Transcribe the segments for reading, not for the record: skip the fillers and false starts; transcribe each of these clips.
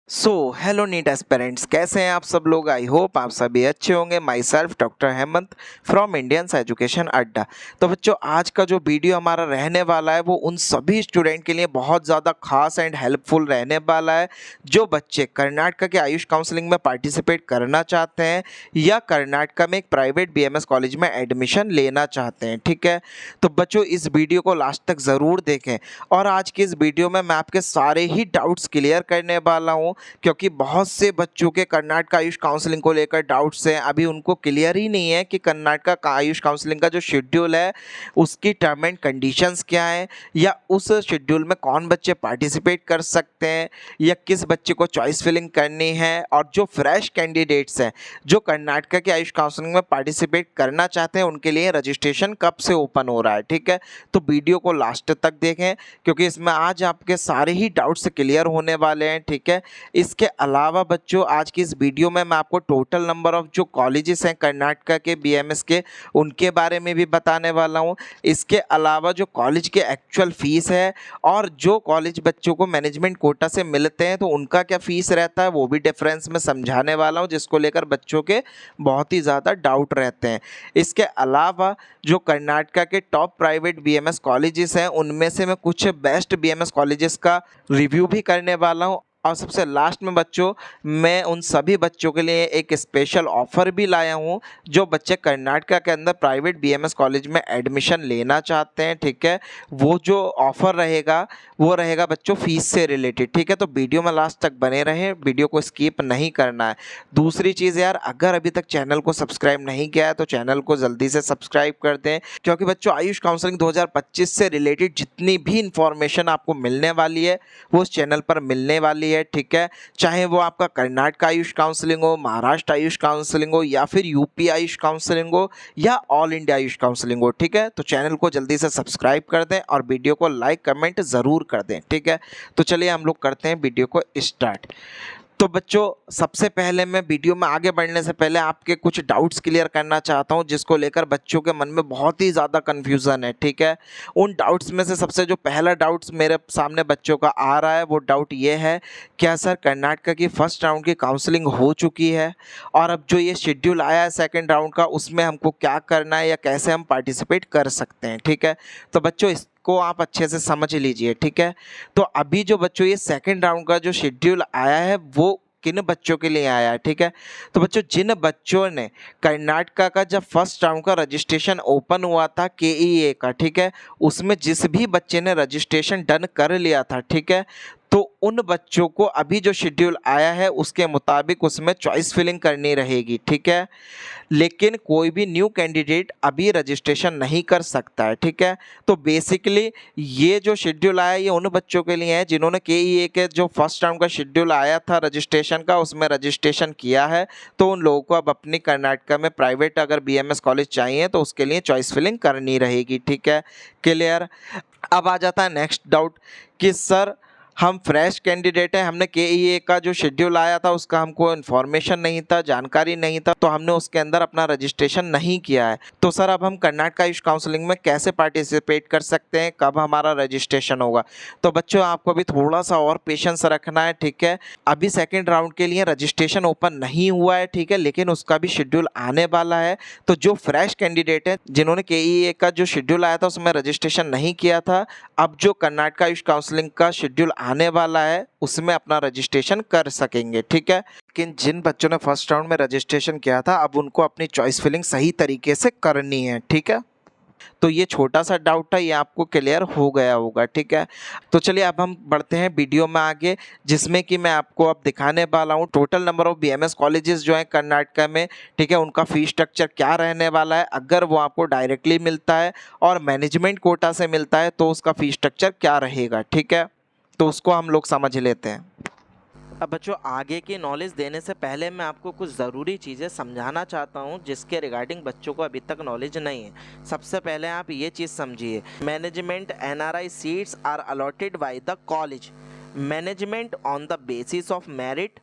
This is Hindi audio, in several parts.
हेलो नीट एस्पिरेंट्स, कैसे हैं आप सब लोग। आई होप आप सभी अच्छे होंगे। My self doctor Hemant from Indians education अड्डा। तो बच्चों, आज का जो वीडियो हमारा रहने वाला है वो उन सभी स्टूडेंट के लिए बहुत ज़्यादा खास एंड हेल्पफुल रहने वाला है जो बच्चे कर्नाटक के आयुष काउंसलिंग में पार्टिसिपेट करना चाहते हैं या कर्नाटक में एक प्राइवेट बीएमएस कॉलेज में एडमिशन लेना चाहते हैं। ठीक है, तो बच्चों इस वीडियो को लास्ट तक ज़रूर देखें और आज की इस वीडियो में मैं आपके सारे ही डाउट्स क्लियर करने वाला हूँ, क्योंकि बहुत से बच्चों के कर्नाटक आयुष काउंसलिंग को लेकर डाउट्स हैं। अभी उनको क्लियर ही नहीं है कि कर्नाटक का आयुष काउंसलिंग का जो शेड्यूल है उसकी टर्म एंड कंडीशंस क्या है, या उस शेड्यूल में कौन बच्चे पार्टिसिपेट कर सकते हैं, या किस बच्चे को चॉइस फिलिंग करनी है। और जो फ्रेश कैंडिडेट्स हैं जो कर्नाटक के आयुष काउंसलिंग में पार्टिसिपेट करना चाहते हैं उनके लिए रजिस्ट्रेशन कब से ओपन हो रहा है। ठीक है, तो वीडियो को लास्ट तक देखें क्योंकि इसमें आज आपके सारे ही डाउट्स क्लियर होने वाले हैं। ठीक है, इसके अलावा बच्चों आज की इस वीडियो में मैं आपको टोटल नंबर ऑफ जो कॉलेजेस हैं कर्नाटक के बीएमएस के उनके बारे में भी बताने वाला हूं। इसके अलावा जो कॉलेज के एक्चुअल फीस है और जो कॉलेज बच्चों को मैनेजमेंट कोटा से मिलते हैं तो उनका क्या फीस रहता है वो भी डिफरेंस में समझाने वाला हूं, जिसको लेकर बच्चों के बहुत ही ज़्यादा डाउट रहते हैं। इसके अलावा जो कर्नाटक के टॉप प्राइवेट बीएमएस कॉलेजेस हैं उनमें से मैं कुछ बेस्ट बीएमएस कॉलेजेस का रिव्यू भी करने वाला हूं। और सबसे लास्ट में बच्चों, मैं उन सभी बच्चों के लिए एक स्पेशल ऑफ़र भी लाया हूँ जो बच्चे कर्नाटक के अंदर प्राइवेट बीएमएस कॉलेज में एडमिशन लेना चाहते हैं। ठीक है, वो जो ऑफ़र रहेगा वो रहेगा बच्चों फीस से रिलेटेड। ठीक है, तो वीडियो में लास्ट तक बने रहें, वीडियो को स्किप नहीं करना है। दूसरी चीज़ यार, अगर अभी तक चैनल को सब्सक्राइब नहीं किया है तो चैनल को जल्दी से सब्सक्राइब कर दें, क्योंकि बच्चों आयुष काउंसलिंग 2025 से रिलेटेड जितनी भी इंफॉर्मेशन आपको मिलने वाली है वो उस चैनल पर मिलने वाली है। ठीक है, चाहे वो आपका कर्नाटक आयुष काउंसलिंग हो, महाराष्ट्र आयुष काउंसलिंग हो, या फिर यूपी आयुष काउंसलिंग हो, या ऑल इंडिया आयुष काउंसलिंग हो। ठीक है, तो चैनल को जल्दी से सब्सक्राइब कर दें और वीडियो को लाइक कमेंट ज़रूर कर दें। ठीक है, तो चलिए हम लोग करते हैं वीडियो को स्टार्ट। तो बच्चों, सबसे पहले मैं वीडियो में आगे बढ़ने से पहले आपके कुछ डाउट्स क्लियर करना चाहता हूं जिसको लेकर बच्चों के मन में बहुत ही ज़्यादा कन्फ्यूज़न है। ठीक है, उन डाउट्स में से सबसे जो पहला डाउट्स मेरे सामने बच्चों का आ रहा है वो डाउट ये है, क्या सर कर्नाटक की फर्स्ट राउंड की काउंसलिंग हो चुकी है और अब जो ये शेड्यूल आया है सेकेंड राउंड का उसमें हमको क्या करना है या कैसे हम पार्टिसिपेट कर सकते हैं। ठीक है, तो बच्चों को आप अच्छे से समझ लीजिए। ठीक है, तो अभी जो बच्चों ये सेकंड राउंड का जो शेड्यूल आया है वो किन बच्चों के लिए आया है। ठीक है, तो बच्चों जिन बच्चों ने कर्नाटक का जब फर्स्ट राउंड का रजिस्ट्रेशन ओपन हुआ था केईए का, ठीक है, उसमें जिस भी बच्चे ने रजिस्ट्रेशन डन कर लिया था, ठीक है, तो उन बच्चों को अभी जो शेड्यूल आया है उसके मुताबिक उसमें चॉइस फिलिंग करनी रहेगी। ठीक है, लेकिन कोई भी न्यू कैंडिडेट अभी रजिस्ट्रेशन नहीं कर सकता है। ठीक है, तो बेसिकली ये जो शेड्यूल आया ये उन बच्चों के लिए है जिन्होंने केईए के जो फर्स्ट राउंड का शेड्यूल आया था रजिस्ट्रेशन का उसमें रजिस्ट्रेशन किया है, तो उन लोगों को अब अपनी कर्नाटक में प्राइवेट अगर बीएमएस कॉलेज चाहिए तो उसके लिए चॉइस फिलिंग करनी रहेगी। ठीक है, क्लियर। अब आ जाता है नेक्स्ट डाउट कि सर हम फ्रेश कैंडिडेट हैं, हमने केईए का जो शेड्यूल आया था उसका हमको इन्फॉर्मेशन नहीं था, जानकारी नहीं था, तो हमने उसके अंदर अपना रजिस्ट्रेशन नहीं किया है। तो सर अब हम कर्नाटक आयुष काउंसलिंग में कैसे पार्टिसिपेट कर सकते हैं, कब हमारा रजिस्ट्रेशन होगा। तो बच्चों आपको अभी थोड़ा सा और पेशेंस रखना है। ठीक है, अभी सेकेंड राउंड के लिए रजिस्ट्रेशन ओपन नहीं हुआ है। ठीक है, लेकिन उसका भी शेड्यूल आने वाला है। तो जो फ्रेश कैंडिडेट है जिन्होंने केईए का जो शेड्यूल आया था उसमें रजिस्ट्रेशन नहीं किया था, अब जो कर्नाटक आयुष काउंसलिंग का शेड्यूल आने वाला है उसमें अपना रजिस्ट्रेशन कर सकेंगे। ठीक है, लेकिन जिन बच्चों ने फर्स्ट राउंड में रजिस्ट्रेशन किया था अब उनको अपनी चॉइस फिलिंग सही तरीके से करनी है। ठीक है, तो ये छोटा सा डाउट था, ये आपको क्लियर हो गया होगा। ठीक है, तो चलिए अब हम बढ़ते हैं वीडियो में आगे, जिसमें कि मैं आपको अब दिखाने वाला हूँ total number of BMS colleges जो हैं कर्नाटक में। ठीक है, उनका फीस स्ट्रक्चर क्या रहने वाला है, अगर वो आपको डायरेक्टली मिलता है और मैनेजमेंट कोटा से मिलता है तो उसका फीस स्ट्रक्चर क्या रहेगा। ठीक है, तो उसको हम लोग समझ लेते हैं। अब बच्चों आगे की नॉलेज देने से पहले मैं आपको कुछ ज़रूरी चीज़ें समझाना चाहता हूँ जिसके रिगार्डिंग बच्चों को अभी तक नॉलेज नहीं है। सबसे पहले आप ये चीज़ समझिए, management NRI seats are allotted by the college management on the basis of merit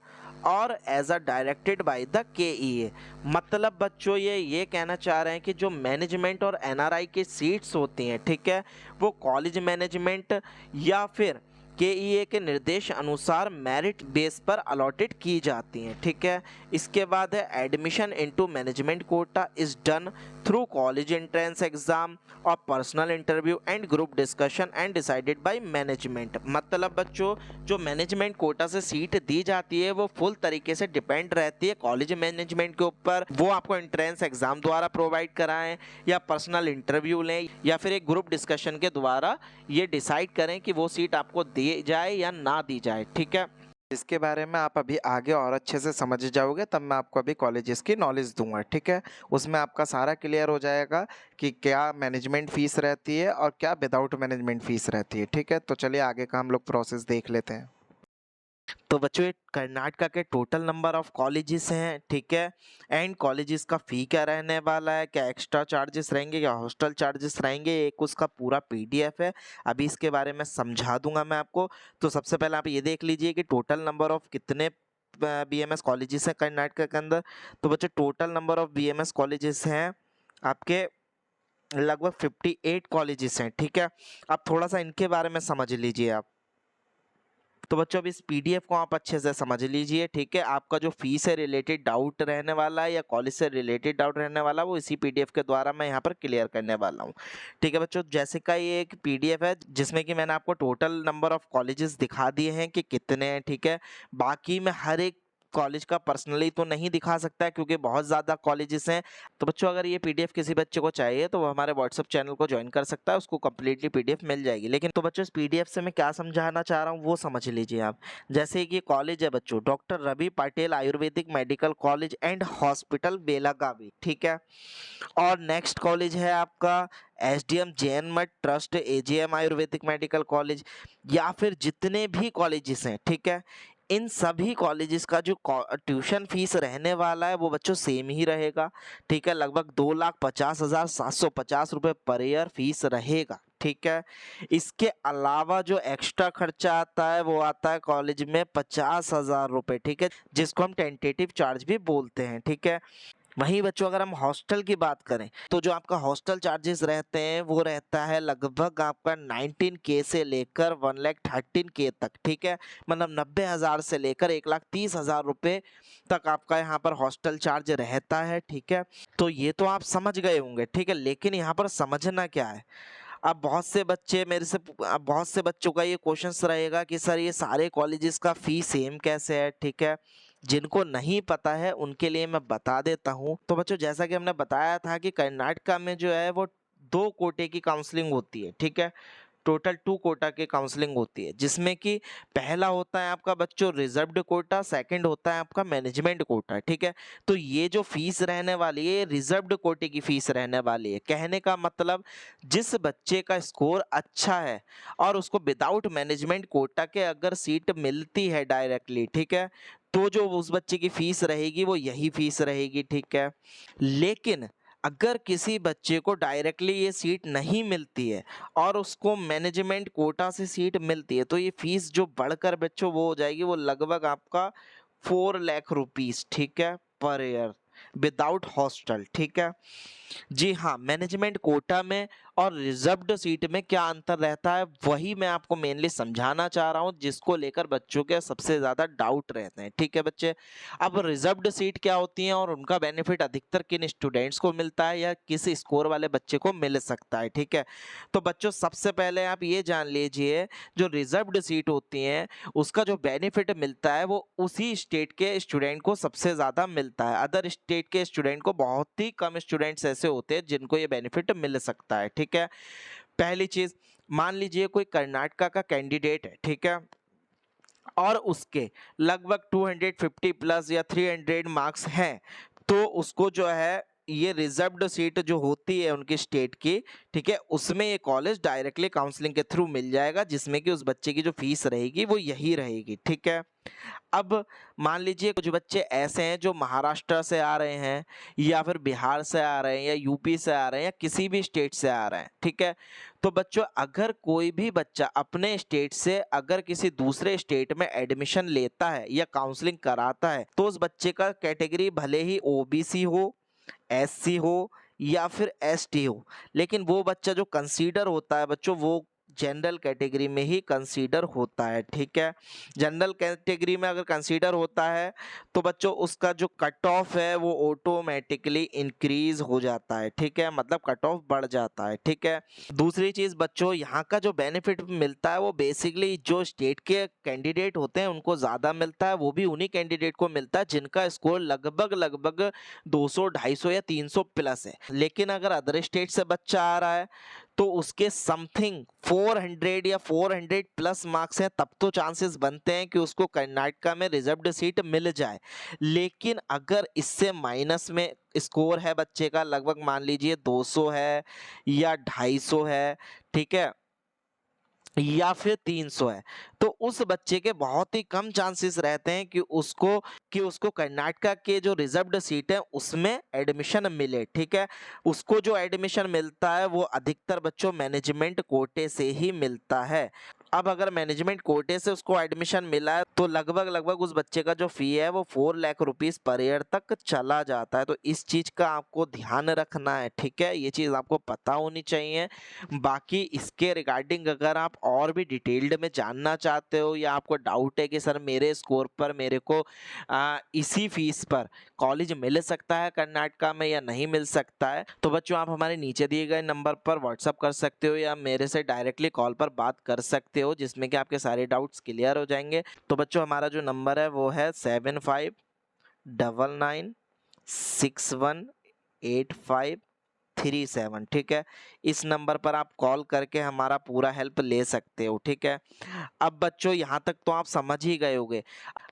और as a directed by the KEA. मतलब बच्चों ये कहना चाह रहे हैं कि जो मैनेजमेंट और एनआरआई की सीट्स होती हैं, ठीक है, वो कॉलेज मैनेजमेंट या फिर केईए के निर्देश अनुसार मेरिट बेस पर अलॉटेड की जाती हैं। ठीक है, इसके बाद है admission into management quota is done through college entrance exam और personal interview and group discussion and decided by management. मतलब बच्चों, जो मैनेजमेंट कोटा से सीट दी जाती है वो फुल तरीके से डिपेंड रहती है कॉलेज मैनेजमेंट के ऊपर। वो आपको एंट्रेंस एग्जाम द्वारा प्रोवाइड कराएं या पर्सनल इंटरव्यू लें या फिर एक ग्रुप डिस्कशन के द्वारा ये डिसाइड करें कि वो सीट आपको दी जाए या ना दी जाए। ठीक है, इसके बारे में आप अभी आगे और अच्छे से समझ जाओगे, तब मैं आपको अभी कॉलेजेस की नॉलेज दूंगा। ठीक है, उसमें आपका सारा क्लियर हो जाएगा कि क्या मैनेजमेंट फ़ीस रहती है और क्या विदाउट मैनेजमेंट फ़ीस रहती है। ठीक है, तो चलिए आगे का हम लोग प्रोसेस देख लेते हैं। तो बच्चों, ये कर्नाटका के टोटल नंबर ऑफ कॉलेजेस हैं। ठीक है, एंड कॉलेजेस का फ़ी क्या रहने वाला है, क्या एक्स्ट्रा चार्जेस रहेंगे, क्या हॉस्टल चार्जेस रहेंगे, एक उसका पूरा पीडीएफ है। अभी इसके बारे में समझा दूंगा मैं आपको। तो सबसे पहले आप ये देख लीजिए कि टोटल नंबर ऑफ कितने बीएमएस कॉलेजेस हैं कर्नाटका के अंदर। तो बच्चों, total number of BMS colleges हैं आपके लगभग 58 कॉलेजेस हैं। ठीक है, अब थोड़ा सा इनके बारे में समझ लीजिए आप। तो बच्चों, अब इस पीडीएफ को आप अच्छे से समझ लीजिए। ठीक है, आपका जो फीस है रिलेटेड डाउट रहने वाला है या कॉलेज से रिलेटेड डाउट रहने वाला है वो इसी पीडीएफ के द्वारा मैं यहाँ पर क्लियर करने वाला हूँ। ठीक है बच्चों, जैसे का ये एक पीडीएफ है जिसमें कि मैंने आपको टोटल नंबर ऑफ कॉलेजेस दिखा दिए हैं कि कितने हैं। ठीक है, बाकी मैं हर एक कॉलेज का पर्सनली तो नहीं दिखा सकता क्योंकि बहुत ज़्यादा कॉलेजेस हैं। तो बच्चों, अगर ये पीडीएफ किसी बच्चे को चाहिए तो वो हमारे व्हाट्सएप चैनल को ज्वाइन कर सकता है, उसको कम्प्लीटली पीडीएफ मिल जाएगी। लेकिन तो बच्चों, इस पीडीएफ से मैं क्या समझाना चाह रहा हूँ वो समझ लीजिए आप। जैसे कि कॉलेज है बच्चों, doctor Ravi Patil ayurvedic medical college and hospital Belagavi. ठीक है, और नेक्स्ट कॉलेज है आपका एसडीएम जैन मठ trust AGM Ayurvedic medical college, या फिर जितने भी कॉलेजेस हैं। ठीक है, इन सभी कॉलेजेस का जो ट्यूशन फीस रहने वाला है वो बच्चों सेम ही रहेगा। ठीक है, लगभग 2,50,750 रुपये पर ईयर फीस रहेगा। ठीक है, इसके अलावा जो एक्स्ट्रा खर्चा आता है वो आता है कॉलेज में 50,000 रुपये। ठीक है, जिसको हम टेंटेटिव चार्ज भी बोलते हैं। ठीक है, वहीं बच्चों, अगर हम हॉस्टल की बात करें तो जो आपका हॉस्टल चार्जेस रहते हैं वो रहता है लगभग आपका 19K से लेकर 1,13K तक। ठीक है, मतलब 90,000 से लेकर 1,30,000 रुपये तक आपका यहाँ पर हॉस्टल चार्ज रहता है। ठीक है, तो ये तो आप समझ गए होंगे। ठीक है, लेकिन यहाँ पर समझना क्या है, अब बहुत से बच्चे मेरे से अब बहुत से बच्चों का ये क्वेश्चंस रहेगा कि सर ये सारे कॉलेजेस का फी सेम कैसे है। ठीक है, जिनको नहीं पता है उनके लिए मैं बता देता हूँ। तो बच्चों, जैसा कि हमने बताया था कि कर्नाटका में जो है वो 2 कोटे की काउंसलिंग होती है। ठीक है, टोटल 2 कोटा की काउंसलिंग होती है, जिसमें कि पहला होता है आपका बच्चों रिजर्व्ड कोटा, सेकंड होता है आपका मैनेजमेंट कोटा। ठीक है, तो ये जो फीस रहने वाली है रिजर्व्ड कोटे की फीस रहने वाली है। कहने का मतलब, जिस बच्चे का स्कोर अच्छा है और उसको विदाउट मैनेजमेंट कोटा के अगर सीट मिलती है डायरेक्टली, ठीक है, तो जो उस बच्चे की फीस रहेगी वो यही फीस रहेगी। ठीक है, लेकिन अगर किसी बच्चे को डायरेक्टली ये सीट नहीं मिलती है और उसको मैनेजमेंट कोटा से सीट मिलती है तो ये फीस जो बढ़कर बच्चों वो हो जाएगी, वो लगभग आपका 4 लाख रुपीस। ठीक है, पर ईयर विदाउट हॉस्टल। ठीक है, जी हाँ, मैनेजमेंट कोटा में और रिजर्व्ड सीट में क्या अंतर रहता है वही मैं आपको मेनली समझाना चाह रहा हूँ, जिसको लेकर बच्चों के सबसे ज़्यादा डाउट रहते हैं। ठीक है बच्चे, अब रिजर्व्ड सीट क्या होती है और उनका बेनिफिट अधिकतर किन स्टूडेंट्स को मिलता है या किस स्कोर वाले बच्चे को मिल सकता है। ठीक है, तो बच्चों सबसे पहले आप ये जान लीजिए, जो रिजर्व्ड सीट होती हैं उसका जो बेनिफिट मिलता है वो उसी स्टेट के स्टूडेंट को सबसे ज़्यादा मिलता है। अदर स्टेट के स्टूडेंट को बहुत ही कम स्टूडेंट्स ऐसे होते हैं जिनको ये बेनिफिट मिल सकता है। ठीक है, पहली चीज, मान लीजिए कोई कर्नाटका का कैंडिडेट है। ठीक है, और उसके लगभग 250 प्लस या 300 मार्क्स हैं, तो उसको जो है ये रिजर्व्ड सीट जो होती है उनकी स्टेट की, ठीक है, उसमें ये कॉलेज डायरेक्टली काउंसलिंग के थ्रू मिल जाएगा, जिसमें कि उस बच्चे की जो फीस रहेगी वो यही रहेगी। ठीक है, अब मान लीजिए कुछ बच्चे ऐसे हैं जो महाराष्ट्र से आ रहे हैं या फिर बिहार से आ रहे हैं या यूपी से आ रहे हैं या किसी भी स्टेट से आ रहे हैं। ठीक है, तो बच्चों अगर कोई भी बच्चा अपने स्टेट से अगर किसी दूसरे स्टेट में एडमिशन लेता है या काउंसलिंग कराता है तो उस बच्चे का कैटेगरी भले ही ओबीसी हो, एससी हो या फिर एसटी हो, लेकिन वो बच्चा जो कंसीडर होता है बच्चों, वो जनरल कैटेगरी में ही कंसीडर होता है। ठीक है, जनरल कैटेगरी में अगर कंसीडर होता है तो बच्चों उसका जो कट ऑफ है वो ऑटोमेटिकली इंक्रीज हो जाता है। ठीक है, मतलब कट ऑफ बढ़ जाता है। ठीक है, दूसरी चीज़ बच्चों, यहाँ का जो बेनिफिट मिलता है वो बेसिकली जो स्टेट के कैंडिडेट होते हैं उनको ज़्यादा मिलता है, वो भी उन्हीं कैंडिडेट को मिलता है जिनका स्कोर लगभग 200, 250 या 300 प्लस है। लेकिन अगर अदर स्टेट से बच्चा आ रहा है तो उसके समथिंग 400 या 400 प्लस मार्क्स हैं, तब तो चांसेस बनते हैं कि उसको कर्नाटका में रिजर्व्ड सीट मिल जाए। लेकिन अगर इससे माइनस में स्कोर है बच्चे का, लगभग मान लीजिए 200 है या 250 है, ठीक है, या फिर 300 है, तो उस बच्चे के बहुत ही कम चांसेस रहते हैं कि उसको कर्नाटका के जो रिजर्व्ड सीट है उसमें एडमिशन मिले। ठीक है, उसको जो एडमिशन मिलता है वो अधिकतर बच्चों मैनेजमेंट कोटे से ही मिलता है। अब अगर मैनेजमेंट कोटे से उसको एडमिशन मिला है तो लगभग उस बच्चे का जो फी है वो 4 लाख रुपीस पर ईयर तक चला जाता है। तो इस चीज़ का आपको ध्यान रखना है। ठीक है, ये चीज़ आपको पता होनी चाहिए। बाकी इसके रिगार्डिंग अगर आप और भी डिटेल्ड में जानना चाहते हो या आपको डाउट है कि सर मेरे स्कोर पर मेरे को इसी फीस पर कॉलेज मिल सकता है कर्नाटका में या नहीं मिल सकता है, तो बच्चों आप हमारे नीचे दिए गए नंबर पर व्हाट्सअप कर सकते हो या मेरे से डायरेक्टली कॉल पर बात कर सकते हो, जिसमें कि आपके सारे डाउट्स क्लियर हो जाएंगे। तो बच्चों हमारा जो नंबर है वो है 7599618537। ठीक है, इस नंबर पर आप कॉल करके हमारा पूरा हेल्प ले सकते हो। ठीक है, अब बच्चों यहाँ तक तो आप समझ ही गए होंगे।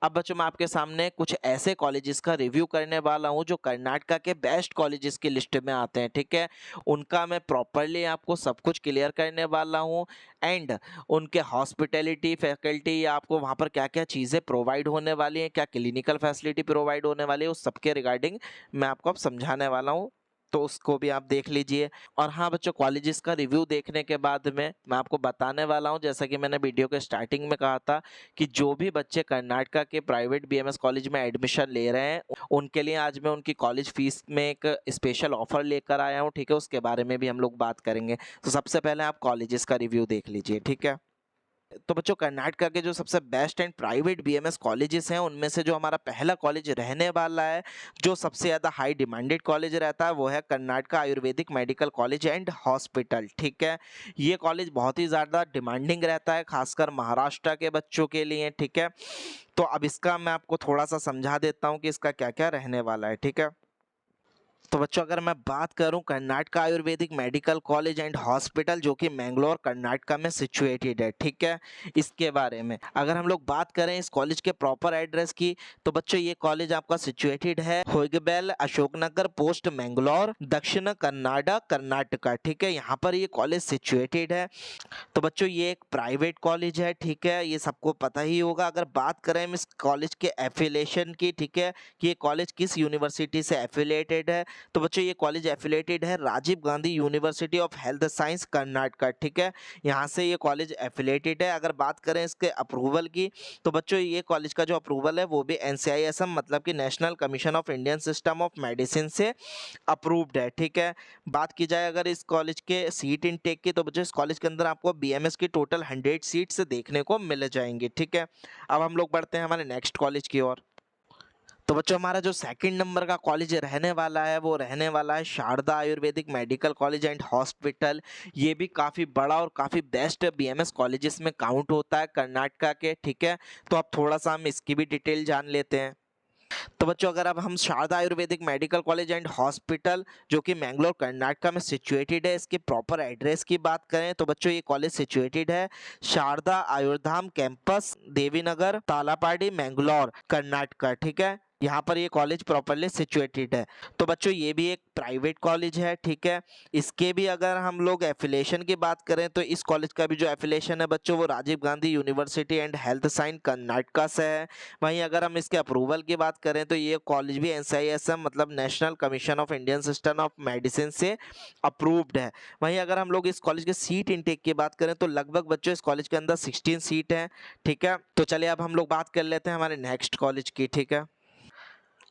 अब बच्चों मैं आपके सामने कुछ ऐसे कॉलेजेस का रिव्यू करने वाला हूँ जो कर्नाटका के बेस्ट कॉलेजेस की लिस्ट में आते हैं। ठीक है, उनका मैं प्रॉपरली आपको सब कुछ क्लियर करने वाला हूँ एंड उनके हॉस्पिटैलिटी फैकल्टी या आपको वहाँ पर क्या क्या चीज़ें प्रोवाइड होने वाली हैं, क्या क्लिनिकल फैसिलिटी प्रोवाइड होने वाली है, उस सबके रिगार्डिंग मैं आपको अब समझाने वाला हूँ, तो उसको भी आप देख लीजिए। और हाँ बच्चों, कॉलेजेस का रिव्यू देखने के बाद में मैं आपको बताने वाला हूँ, जैसा कि मैंने वीडियो के स्टार्टिंग में कहा था कि जो भी बच्चे कर्नाटका के प्राइवेट बीएमएस कॉलेज में एडमिशन ले रहे हैं उनके लिए आज मैं उनकी कॉलेज फीस में एक स्पेशल ऑफर लेकर आया हूँ। ठीक है, उसके बारे में भी हम लोग बात करेंगे। तो सबसे पहले आप कॉलेजेस का रिव्यू देख लीजिए। ठीक है, तो बच्चों कर्नाटका के जो सबसे best and private BMS colleges हैं उनमें से जो हमारा पहला कॉलेज रहने वाला है, जो सबसे ज़्यादा हाई डिमांडेड कॉलेज रहता है, वो है Karnataka Ayurvedic medical college and hospital. ठीक है, ये कॉलेज बहुत ही ज़्यादा डिमांडिंग रहता है, खासकर महाराष्ट्र के बच्चों के लिए। ठीक है, तो अब इसका मैं आपको थोड़ा सा समझा देता हूँ कि इसका क्या क्या रहने वाला है। ठीक है, तो बच्चों अगर मैं बात करूं Karnataka Ayurvedic medical college and hospital जो कि मैंगलोर कर्नाटका में सिचुएटेड है, ठीक है, इसके बारे में अगर हम लोग बात करें इस कॉलेज के प्रॉपर एड्रेस की, तो बच्चों ये कॉलेज आपका सिचुएटेड है होइगबेल अशोकनगर पोस्ट मैंगलोर दक्षिण कन्नाडा कर्नाटका। ठीक है, यहाँ पर ये कॉलेज सिचुएटेड है। तो बच्चों ये एक प्राइवेट कॉलेज है। ठीक है, ये सबको पता ही होगा। अगर बात करें हम इस कॉलेज के एफिलिएशन की, ठीक है, कि ये कॉलेज किस यूनिवर्सिटी से एफिलिएटेड है, तो बच्चों ये कॉलेज एफिलिएटेड है Rajiv Gandhi university of health science Karnataka. ठीक है, यहाँ से ये कॉलेज एफिलिएटेड है। अगर बात करें इसके अप्रूवल की, तो बच्चों ये कॉलेज का जो अप्रूवल है वो भी NCISM मतलब कि national commission of Indian system of medicine से अप्रूव्ड है। ठीक है, बात की जाए अगर इस कॉलेज के सीट इनटेक की, तो बच्चों इस कॉलेज के अंदर आपको BMS की टोटल 100 सीट्स देखने को मिल जाएंगी। ठीक है, अब हम लोग बढ़ते हैं हमारे नेक्स्ट कॉलेज की ओर। तो बच्चों हमारा जो सेकंड नंबर का कॉलेज रहने वाला है वो रहने वाला है Sharda ayurvedic medical college and hospital. ये भी काफ़ी बड़ा और काफ़ी बेस्ट BMS कॉलेजेस में काउंट होता है कर्नाटका के। ठीक है, तो अब थोड़ा सा हम इसकी भी डिटेल जान लेते हैं। तो बच्चों अगर अब हम Sharda ayurvedic medical college and hospital जो कि मैंगलोर कर्नाटका में सिचुएटेड है, इसके प्रॉपर एड्रेस की बात करें तो बच्चों ये कॉलेज सिचुएटेड है शारदा आयुर्धाम कैंपस देवीनगर तालापाड़ी मैंगलोर कर्नाटका। ठीक है, यहाँ पर ये कॉलेज प्रॉपरली सिचुएटेड है। तो बच्चों ये भी एक प्राइवेट कॉलेज है। ठीक है, इसके भी अगर हम लोग एफिलिएशन की बात करें तो इस कॉलेज का भी जो एफिलिएशन है बच्चों वो Rajiv Gandhi university and health science Karnataka से है। वहीं अगर हम इसके अप्रूवल की बात करें तो ये कॉलेज भी NCISM मतलब national commission of Indian system of medicine से अप्रूव्ड है। वहीं अगर हम लोग इस कॉलेज के सीट इनटेक की बात करें तो लगभग बच्चों इस कॉलेज के अंदर 16 सीट हैं। ठीक है, तो चलिए अब हम लोग बात कर लेते हैं हमारे नेक्स्ट कॉलेज की। ठीक है,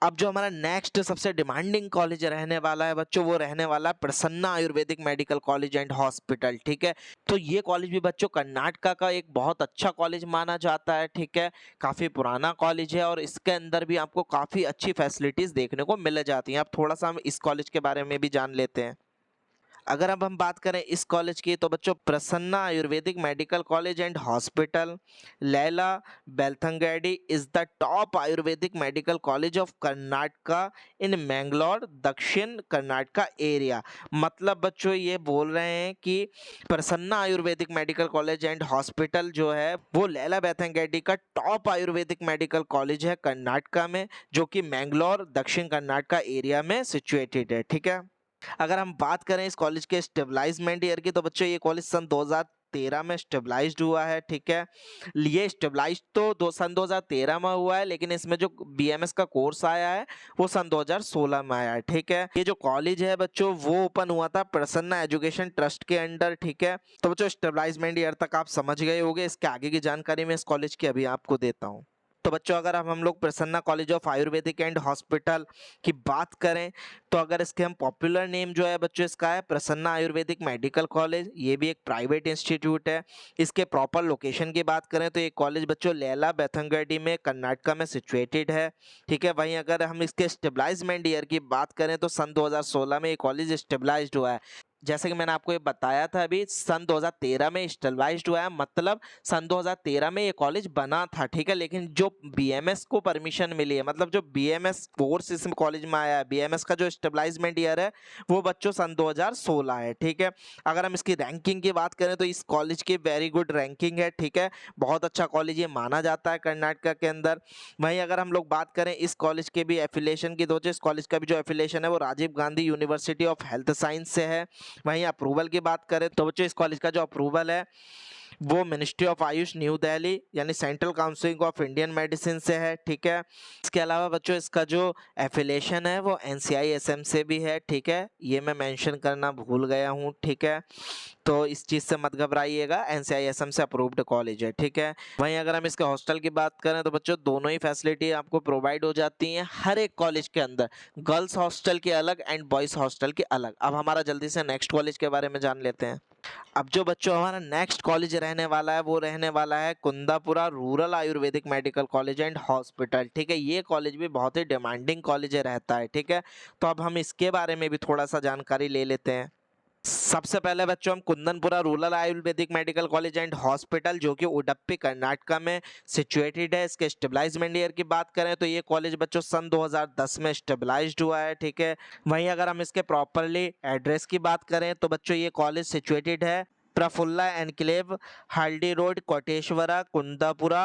अब जो हमारा नेक्स्ट सबसे डिमांडिंग कॉलेज रहने वाला है बच्चों, वो रहने वाला है Prasanna ayurvedic medical college and hospital. ठीक है, तो ये कॉलेज भी बच्चों कर्नाटका का एक बहुत अच्छा कॉलेज माना जाता है। ठीक है, काफ़ी पुराना कॉलेज है और इसके अंदर भी आपको काफ़ी अच्छी फैसिलिटीज़ देखने को मिल जाती हैं। अब थोड़ा सा हम इस कॉलेज के बारे में भी जान लेते हैं। अगर अब हम बात करें इस कॉलेज की, तो बच्चों Prasanna ayurvedic medical college and hospital Laila Belthangady is the top ayurvedic medical college of Karnataka in Mangalore Dakshin Karnataka area. मतलब बच्चों ये बोल रहे हैं कि Prasanna ayurvedic medical college and hospital जो है वो लैला बेलथंगडी का टॉप आयुर्वेदिक मेडिकल कॉलेज है कर्नाटका में, जो कि मैंगलोर दक्षिण कर्नाटका एरिया में सिचुएटेड है। ठीक है, अगर हम बात करें इस कॉलेज के स्टेबलाइजमेंट ईयर की, तो बच्चों ये कॉलेज सन 2013 में स्टेबलाइज्ड हुआ है। ठीक है, ये स्टेबलाइज तो सन 2013 में हुआ है, लेकिन इसमें जो बीएमएस का कोर्स आया है वो सन 2016 में आया है। ठीक है, ये जो कॉलेज है बच्चों वो ओपन हुआ था प्रसन्ना एजुकेशन ट्रस्ट के अंडर। ठीक है, तो बच्चों स्टेबलाइजमेंट ईयर तक आप समझ गए होंगे। इसके आगे की जानकारी मैं इस कॉलेज की अभी आपको देता हूँ। तो बच्चों अगर हम लोग Prasanna college of Ayurvedic and hospital की बात करें, तो अगर इसके हम पॉपुलर नेम जो है बच्चों इसका है प्रसन्ना आयुर्वेदिक मेडिकल कॉलेज। ये भी एक प्राइवेट इंस्टीट्यूट है। इसके प्रॉपर लोकेशन की बात करें तो ये कॉलेज बच्चों लैला बेथंगडी में कर्नाटका में सिचुएटेड है। ठीक है, वहीं अगर हम इसके स्टेबलाइजमेंट ईयर की बात करें तो सन 2016 में ये कॉलेज स्टेबलाइज्ड हुआ है। जैसे कि मैंने आपको ये बताया था अभी, सन 2013 में स्टेबलाइज्ड हुआ है, मतलब सन 2013 में ये कॉलेज बना था। ठीक है, लेकिन जो बीएमएस को परमिशन मिली है, मतलब जो बीएमएस कोर्स इस कॉलेज में आया है, बीएमएस का जो स्टेबलाइजमेंट ईयर है वो बच्चों सन 2016 है। ठीक है, अगर हम इसकी रैंकिंग की बात करें तो इस कॉलेज की वेरी गुड रैंकिंग है। ठीक है, बहुत अच्छा कॉलेज ये माना जाता है कर्नाटका के अंदर। वहीं अगर हम लोग बात करें इस कॉलेज के भी एफिलिएशन की, तो इस कॉलेज का भी जो एफिलिएशन है वो Rajiv Gandhi university of health science से है। वहीं अप्रूवल की बात करें तो बच्चों इस कॉलेज का जो अप्रूवल है वो ministry of AYUSH New Delhi यानी central council of Indian medicine से है। ठीक है, इसके अलावा बच्चों इसका जो एफिलिएशन है वो NCISM से भी है। ठीक है, ये मैं मेंशन करना भूल गया हूँ। ठीक है, तो इस चीज़ से मत घबराइएगा, NCISM से अप्रूव्ड कॉलेज है। ठीक है, वहीं अगर हम इसके हॉस्टल की बात करें तो बच्चों दोनों ही फैसिलिटी आपको प्रोवाइड हो जाती हैं हर एक कॉलेज के अंदर, गर्ल्स हॉस्टल के अलग एंड बॉयज़ हॉस्टल के अलग। अब हमारा जल्दी से नेक्स्ट कॉलेज के बारे में जान लेते हैं। अब जो बच्चों हमारा नेक्स्ट कॉलेज रहने वाला है वो रहने वाला है Kundapura rural ayurvedic medical college and hospital. ठीक है, ये कॉलेज भी बहुत ही डिमांडिंग कॉलेज रहता है। ठीक है, तो अब हम इसके बारे में भी थोड़ा सा जानकारी ले लेते हैं। सबसे पहले बच्चों हम Kundapura rural ayurvedic medical college and hospital, जो कि उडुपी कर्नाटका में सिचुएटेड है, इसके स्टेबलाइजमेंट ईयर की बात करें तो ये कॉलेज बच्चों सन 2010 में स्टेबलाइज्ड हुआ है। ठीक है, वहीं अगर हम इसके प्रॉपरली एड्रेस की बात करें तो बच्चों ये कॉलेज सिचुएटेड है Praphulla enclave Haldi road Koteshwara Kundapura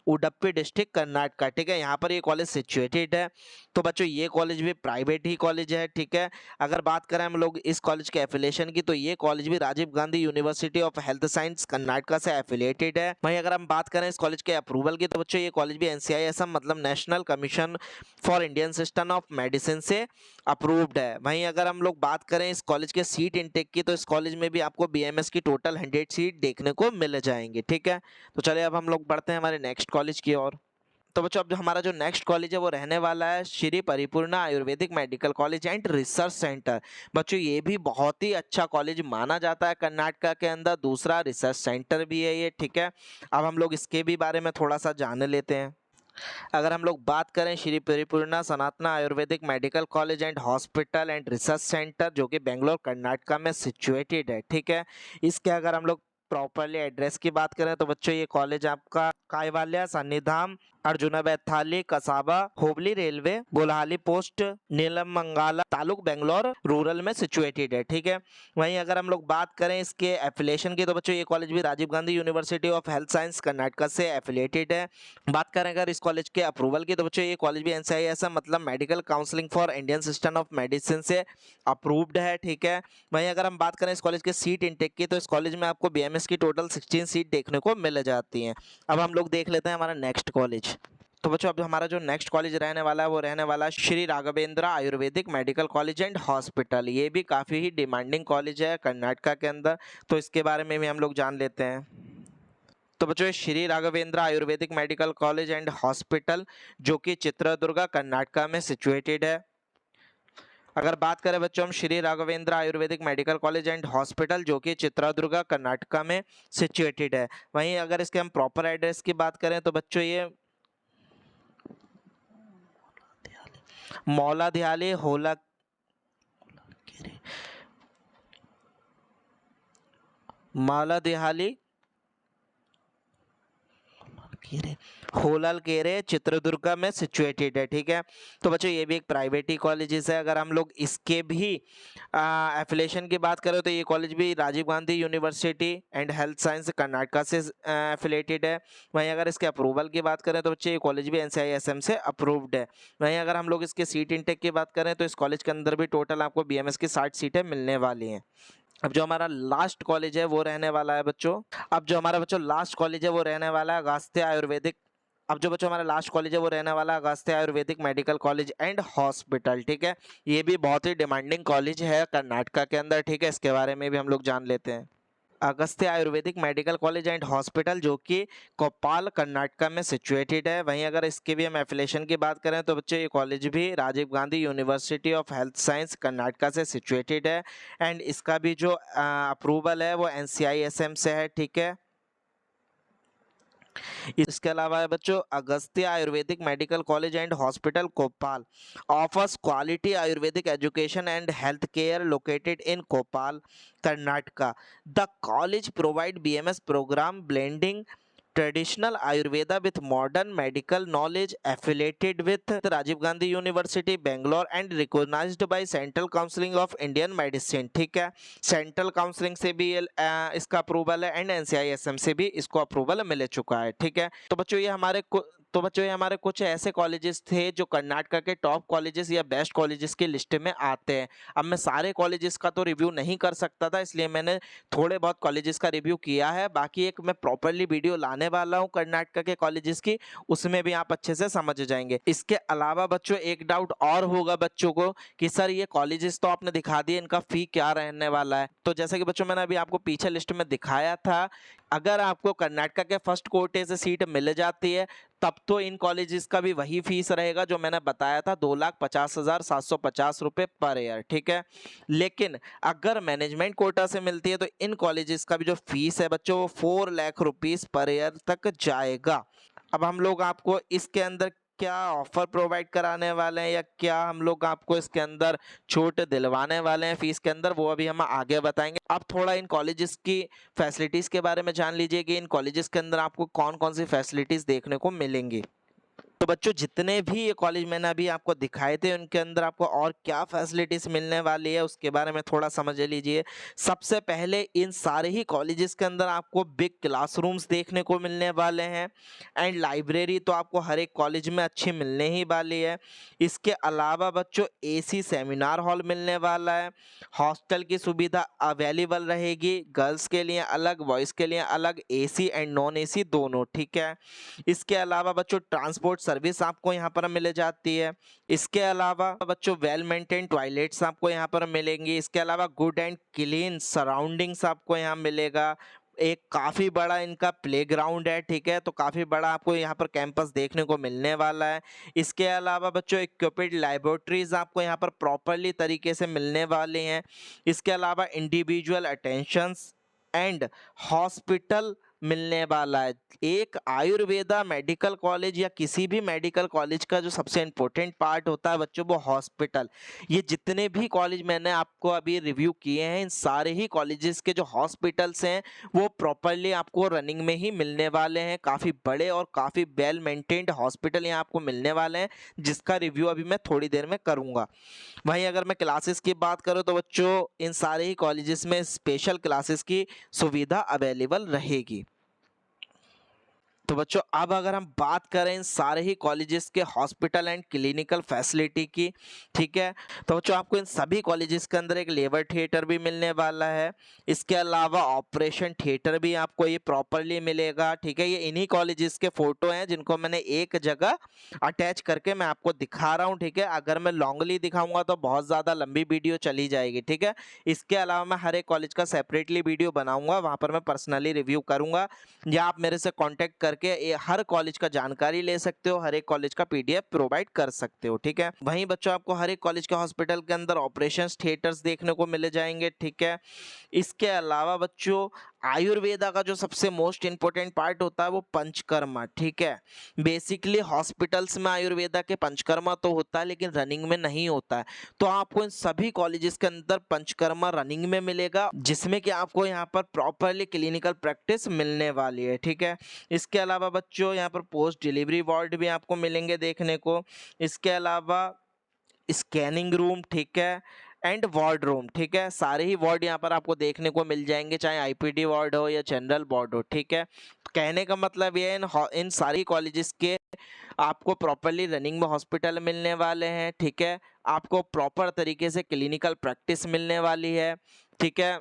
Udupi district Karnataka. ठीक है, यहाँ पर ये कॉलेज सिचुएटेड है। तो बच्चों ये कॉलेज भी प्राइवेट ही कॉलेज है। ठीक है, अगर बात करें हम लोग इस कॉलेज के एफिलिएशन की, तो ये कॉलेज भी Rajiv Gandhi university of health science Karnataka से एफिलिएटेड है। वहीं अगर हम बात करें इस कॉलेज के अप्रूवल की, तो बच्चों ये कॉलेज भी NCISM मतलब national commission for Indian system of medicine से अप्रूव्ड है। वहीं अगर हम लोग बात करें इस कॉलेज के सीट इनटेक की, तो इस कॉलेज में भी आपको BMS की टोटल 100 सीट देखने को मिल जाएंगे। ठीक है, तो चलिए अब हम लोग बढ़ते हैं हमारे नेक्स्ट कॉलेज की ओर। तो बच्चों अब जो हमारा जो नेक्स्ट कॉलेज है वो रहने वाला है Shri Paripoorna ayurvedic medical college and research centre. बच्चों ये भी बहुत ही अच्छा कॉलेज माना जाता है कर्नाटका के अंदर, दूसरा रिसर्च सेंटर भी है ये। ठीक है, अब हम लोग इसके भी बारे में थोड़ा सा जान लेते हैं। अगर हम लोग बात करें Shri Paripoorna Sanathana ayurvedic medical college and hospital and research centre, जो कि बेंगलोर कर्नाटका में सिचुएटेड है। ठीक है, इसके अगर हम लोग प्रॉपरली एड्रेस की बात करें तो बच्चों ये कॉलेज आपका Kaivalya Sannidham Arjuna Baithali Kasaba Hobli railway Gollahalli post Nelamangala taluk Bangalore rural में सिचुएटेड है। ठीक है, वहीं अगर हम लोग बात करें इसके एफिलिएशन की, तो बच्चों ये कॉलेज भी Rajiv Gandhi university of health science Karnataka से एफिलिएटेड है। बात करें अगर इस कॉलेज के अप्रूवल की, तो बच्चों ये कॉलेज भी NCISM मतलब medical counselling for Indian system of medicine से अप्रूव्ड है। ठीक है, वहीं अगर हम बात करें इस कॉलेज के सीट इनटेक की, तो इस कॉलेज में आपको BMS की टोटल 16 सीट देखने को मिल जाती हैं। अब हम लोग देख लेते हैं हमारा नेक्स्ट कॉलेज। तो बच्चों अब हमारा जो नेक्स्ट कॉलेज रहने वाला है वो रहने वाला है Shri Raghavendra ayurvedic medical college and hospital. ये भी काफ़ी ही डिमांडिंग कॉलेज है कर्नाटका के अंदर, तो इसके बारे में भी हम लोग जान लेते हैं। तो बच्चों ये Shri Raghavendra Ayurvedic medical college and hospital जो कि चित्रदुर्गा कर्नाटका में सिचुएटेड है। अगर बात करें बच्चों हम Shri Raghavendra Ayurvedic medical college and hospital जो कि चित्रदुर्गा कर्नाटका में सिचुएटेड है। वहीं अगर इसके हम प्रॉपर एड्रेस की बात करें तो बच्चों ये मौलाध्याली होला मालादेहाली होलाल केरे चित्रदुर्गा में सिचुएटेड है। ठीक है, तो बच्चों ये भी एक प्राइवेट ही कॉलेजेस है। अगर हम लोग इसके भी एफिलेशन की बात करें तो ये कॉलेज भी Rajiv Gandhi university and health science Karnataka से एफिलेटेड है। वहीं अगर इसके अप्रूवल की बात करें तो बच्चे ये कॉलेज भी NCISM से अप्रूव्ड है। वहीं अगर हम लोग इसके सीट इंटेक की बात करें तो इस कॉलेज के अंदर भी टोटल आपको BMS की 60 सीटें मिलने वाली हैं। अब जो हमारा लास्ट कॉलेज है वो रहने वाला है बच्चों, अब जो हमारा बच्चों लास्ट कॉलेज है वो रहने वाला है अगस्त्य आयुर्वेदिक। अब जो बच्चों हमारा लास्ट कॉलेज है वो रहने वाला है Agastya Ayurvedic medical college and hospital. ठीक है, ये भी बहुत ही डिमांडिंग कॉलेज है कर्नाटका के अंदर। ठीक है, इसके बारे में भी हम लोग जान लेते हैं। Agastya Ayurvedic medical college and hospital जो कि कोप्पाल कर्नाटका में सिचुएटेड है। वहीं अगर इसके भी हम एफिलेशन की बात करें तो बच्चों ये कॉलेज भी Rajiv Gandhi university of health science Karnataka से सिचुएटेड है एंड इसका भी जो अप्रूवल है वो NCISM से है। ठीक है, इसके अलावा है बच्चों Agastya Ayurvedic medical college and hospital कोपाल offers quality Ayurvedic education and health care located in कोपाल Karnataka. The college provide BMS program blending traditional Ayurveda with modern medical knowledge, affiliated with Rajiv Gandhi University, Bangalore and recognized by Central Council of Indian Medicine। ठीक है, सेंट्रल काउंसलिंग से भी इसका अप्रूवल है एंड NCISM से भी इसको अप्रूवल मिल चुका है। ठीक है, तो बच्चों ये हमारे कुछ ऐसे कॉलेजेस थे जो कर्नाटका के टॉप कॉलेजेस या बेस्ट कॉलेजेस की लिस्ट में आते हैं। अब मैं सारे कॉलेजेस का तो रिव्यू नहीं कर सकता था, इसलिए मैंने थोड़े बहुत कॉलेजेस का रिव्यू किया है। बाकी एक मैं प्रॉपरली वीडियो लाने वाला हूँ कर्नाटका के कॉलेजेस की, उसमें भी आप अच्छे से समझ जाएंगे। इसके अलावा बच्चों एक डाउट और होगा बच्चों को कि सर ये कॉलेजेस तो आपने दिखा दिए, इनका फी क्या रहने वाला है। तो जैसा कि बच्चों मैंने अभी आपको पीछे लिस्ट में दिखाया था, अगर आपको कर्नाटका के फर्स्ट कोटे से सीट मिल जाती है तब तो इन कॉलेजेस का भी वही फीस रहेगा जो मैंने बताया था, 2,50,750 रुपये पर ईयर। ठीक है, लेकिन अगर मैनेजमेंट कोटा से मिलती है तो इन कॉलेजेस का भी जो फीस है बच्चों वो 4 लाख रुपीस पर ईयर तक जाएगा। अब हम लोग आपको इसके अंदर क्या ऑफर प्रोवाइड कराने वाले हैं या क्या हम लोग आपको इसके अंदर छूट दिलवाने वाले हैं फीस के अंदर, वो अभी हम आगे बताएंगे। आप थोड़ा इन कॉलेजेस की फैसिलिटीज़ के बारे में जान लीजिए कि इन कॉलेजेस के अंदर आपको कौन कौन सी फैसिलिटीज़ देखने को मिलेंगी। तो बच्चों जितने भी ये कॉलेज मैंने अभी आपको दिखाए थे उनके अंदर आपको और क्या फैसिलिटीज़ मिलने वाली है उसके बारे में थोड़ा समझ लीजिए। सबसे पहले इन सारे ही कॉलेजेस के अंदर आपको बिग क्लासरूम्स देखने को मिलने वाले हैं एंड लाइब्रेरी तो आपको हर एक कॉलेज में अच्छी मिलने ही वाली है। इसके अलावा बच्चों AC सेमिनार हॉल मिलने वाला है, हॉस्टल की सुविधा अवेलेबल रहेगी, गर्ल्स के लिए अलग, बॉयज़ के लिए अलग, AC एंड नॉन AC दोनों। ठीक है, इसके अलावा बच्चों ट्रांसपोर्ट सर्विस आपको यहाँ पर मिल जाती है। इसके अलावा बच्चों वेल मेंटेन टॉयलेट्स आपको यहाँ पर मिलेंगी। इसके अलावा गुड एंड क्लीन सराउंडिंग्स आपको यहाँ मिलेगा। एक काफ़ी बड़ा इनका प्लेग्राउंड है। ठीक है, तो काफ़ी बड़ा आपको यहाँ पर कैंपस देखने को मिलने वाला है। इसके अलावा बच्चों इक्विप्ड लैबोरेटरीज आपको यहाँ पर प्रॉपरली तरीके से मिलने वाले हैं। इसके अलावा इंडिविजुअल अटेंशंस एंड हॉस्पिटल मिलने वाला है। एक आयुर्वेदा मेडिकल कॉलेज या किसी भी मेडिकल कॉलेज का जो सबसे इम्पोर्टेंट पार्ट होता है बच्चों वो हॉस्पिटल। ये जितने भी कॉलेज मैंने आपको अभी रिव्यू किए हैं इन सारे ही कॉलेजेस के जो हॉस्पिटल्स हैं वो प्रॉपरली आपको रनिंग में ही मिलने वाले हैं। काफ़ी बड़े और काफ़ी वेल मेंटेन्ड हॉस्पिटल यहाँ आपको मिलने वाले हैं जिसका रिव्यू अभी मैं थोड़ी देर में करूँगा। वहीं अगर मैं क्लासेस की बात करूँ तो बच्चों इन सारे ही कॉलेजेस में स्पेशल क्लासेस की सुविधा अवेलेबल रहेगी। तो बच्चों अब अगर हम बात करें इन सारे ही कॉलेजेस के हॉस्पिटल एंड क्लिनिकल फैसिलिटी की, ठीक है, तो बच्चों आपको इन सभी कॉलेजेस के अंदर एक लेबर थिएटर भी मिलने वाला है। इसके अलावा ऑपरेशन थिएटर भी आपको ये प्रॉपरली मिलेगा, ठीक है। ये इन्हीं कॉलेजेस के फोटो हैं जिनको मैंने एक जगह अटैच करके मैं आपको दिखा रहा हूँ, ठीक है। अगर मैं लॉन्गली दिखाऊंगा तो बहुत ज़्यादा लंबी वीडियो चली जाएगी, ठीक है। इसके अलावा मैं हर एक कॉलेज का सेपरेटली वीडियो बनाऊंगा, वहाँ पर मैं पर्सनली रिव्यू करूंगा, या आप मेरे से कांटेक्ट करके हर कॉलेज का जानकारी ले सकते हो, हर एक कॉलेज का पीडीएफ प्रोवाइड कर सकते हो, ठीक है। वहीं बच्चों आपको हर एक कॉलेज के हॉस्पिटल के अंदर ऑपरेशंस थिएटर्स देखने को मिल जाएंगे, ठीक है। इसके अलावा बच्चों आयुर्वेदा का जो सबसे मोस्ट इंपॉर्टेंट पार्ट होता है वो पंचकर्मा, ठीक है। बेसिकली हॉस्पिटल्स में आयुर्वेदा के पंचकर्मा तो होता है लेकिन रनिंग में नहीं होता है, तो आपको इन सभी कॉलेजेस के अंदर पंचकर्मा रनिंग में मिलेगा, जिसमें कि आपको यहाँ पर प्रॉपरली क्लिनिकल प्रैक्टिस मिलने वाली है, ठीक है। इसके अलावा बच्चों यहाँ पर पोस्ट डिलीवरी वार्ड भी आपको मिलेंगे देखने को। इसके अलावा स्कैनिंग रूम, ठीक है, एंड वार्ड रूम, ठीक है। सारे ही वार्ड यहाँ पर आपको देखने को मिल जाएंगे, चाहे आईपीडी वार्ड हो या जनरल वार्ड हो, ठीक है। कहने का मतलब ये है इन सारी कॉलेजेस के आपको प्रॉपरली रनिंग में हॉस्पिटल मिलने वाले हैं, ठीक है। आपको प्रॉपर तरीके से क्लिनिकल प्रैक्टिस मिलने वाली है, ठीक है।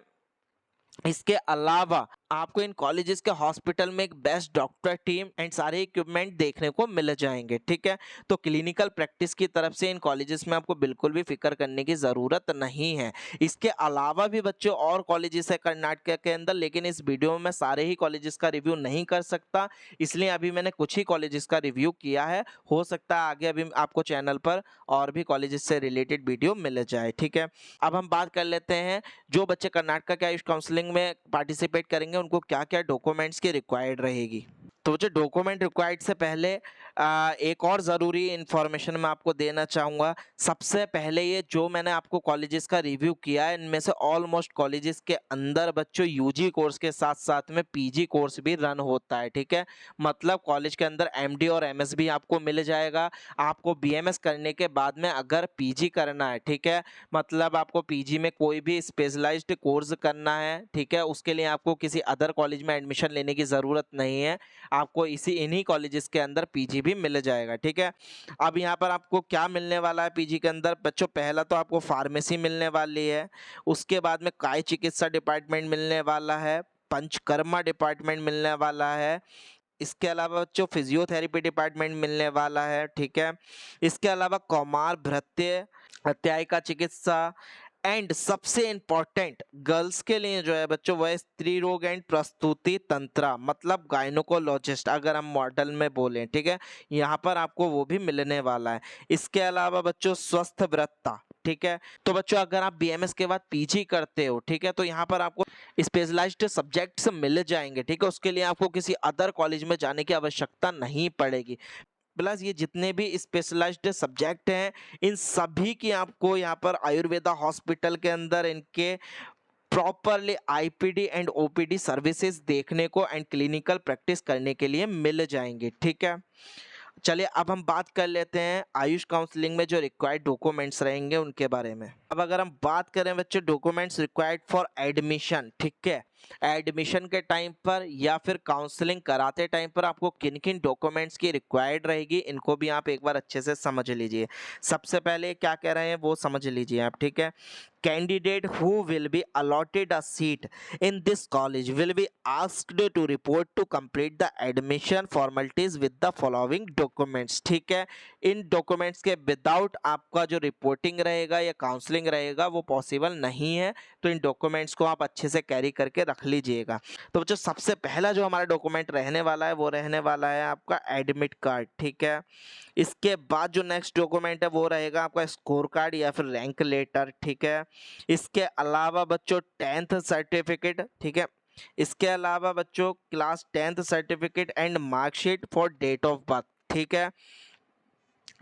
इसके अलावा आपको इन कॉलेजेस के हॉस्पिटल में एक बेस्ट डॉक्टर टीम एंड सारे इक्विपमेंट देखने को मिल जाएंगे, ठीक है। तो क्लिनिकल प्रैक्टिस की तरफ से इन कॉलेजेस में आपको बिल्कुल भी फिक्र करने की ज़रूरत नहीं है। इसके अलावा भी बच्चों और कॉलेजेस है कर्नाटक के अंदर, लेकिन इस वीडियो में मैं सारे ही कॉलेजेस का रिव्यू नहीं कर सकता, इसलिए अभी मैंने कुछ ही कॉलेजेस का रिव्यू किया है। हो सकता है आगे अभी आपको चैनल पर और भी कॉलेजेस से रिलेटेड वीडियो मिल जाए, ठीक है। अब हम बात कर लेते हैं जो बच्चे कर्नाटक के आयुष काउंसलिंग में पार्टिसिपेट करेंगे उनको क्या क्या डॉक्यूमेंट्स की रिक्वायर्ड रहेगी। तो जो डॉक्यूमेंट रिक्वायर्ड से पहले एक और ज़रूरी इन्फॉर्मेशन मैं आपको देना चाहूँगा। सबसे पहले ये जो मैंने आपको कॉलेजेस का रिव्यू किया है, इनमें से ऑलमोस्ट कॉलेजेस के अंदर बच्चों यूजी कोर्स के साथ साथ में पीजी कोर्स भी रन होता है, ठीक है। मतलब कॉलेज के अंदर एमडी और एमएस भी आपको मिल जाएगा। आपको बीएमएस करने के बाद में अगर पीजी करना है, ठीक है, मतलब आपको पीजी में कोई भी स्पेशलाइज्ड कोर्स करना है, ठीक है, उसके लिए आपको किसी अदर कॉलेज में एडमिशन लेने की ज़रूरत नहीं है, आपको इन्हीं कॉलेजेस के अंदर पीजी भी मिल जाएगा, ठीक है। अब यहाँ पर आपको क्या मिलने वाला है पीजी के अंदर बच्चों, पहला तो आपको फार्मेसी मिलने वाली है, उसके बाद में काय चिकित्सा डिपार्टमेंट मिलने वाला है, पंचकर्मा डिपार्टमेंट मिलने वाला है, इसके अलावा बच्चों फिजियोथेरेपी डिपार्टमेंट मिलने वाला है, ठीक है। इसके अलावा कौमार भृत्य अत्यायिका चिकित्सा एंड सबसे इंपॉर्टेंट गर्ल्स के लिए जो है बच्चों वह स्त्री रोग एंड प्रस्तुति तंत्रा, मतलब गायनोकोलॉजिस्ट अगर हम मॉडल में बोलें, ठीक है, यहाँ पर आपको वो भी मिलने वाला है। इसके अलावा बच्चों स्वस्थ वृत्ता, ठीक है। तो बच्चों अगर आप बीएमएस के बाद पीजी करते हो, ठीक है, तो यहाँ पर आपको स्पेशलाइज्ड सब्जेक्ट्स मिल जाएंगे, ठीक है। उसके लिए आपको किसी अदर कॉलेज में जाने की आवश्यकता नहीं पड़ेगी। प्लस ये जितने भी स्पेशलाइज्ड सब्जेक्ट हैं इन सभी की आपको यहाँ पर आयुर्वेदा हॉस्पिटल के अंदर इनके properly IPD and OPD services देखने को एंड क्लिनिकल प्रैक्टिस करने के लिए मिल जाएंगे, ठीक है। चलिए अब हम बात कर लेते हैं आयुष काउंसलिंग में जो रिक्वायर्ड डॉक्यूमेंट्स रहेंगे उनके बारे में। अब अगर हम बात करें बच्चों डॉक्यूमेंट्स रिक्वायर्ड फॉर एडमिशन, ठीक है, एडमिशन के टाइम पर या फिर काउंसलिंग कराते टाइम पर आपको किन किन डॉक्यूमेंट्स की रिक्वायर्ड रहेगी, इनको भी आप एक बार अच्छे से समझ लीजिए। सबसे पहले क्या कह रहे हैं वो समझ लीजिए आप, ठीक है। Candidate who will be allotted a seat in this college will be asked to report to complete the admission formalities with the following documents, ठीक है। इन डॉक्यूमेंट्स के विदाउट आपका जो रिपोर्टिंग रहेगा या काउंसलिंग रहेगा वो पॉसिबल नहीं है, तो इन डॉक्यूमेंट्स को आप अच्छे से कैरी करके रख लीजिएगा। तो बच्चों सबसे पहला जो हमारा डॉक्यूमेंट रहने वाला है वो रहने वाला है आपका एडमिट कार्ड, ठीक है। इसके बाद जो नेक्स्ट डॉक्यूमेंट है वो रहेगा आपका स्कोर कार्ड या फिर रैंक लेटर, ठीक है। इसके अलावा बच्चों 10th सर्टिफिकेट, ठीक है। इसके अलावा बच्चों class 10th certificate and marksheet for date of birth, ठीक है।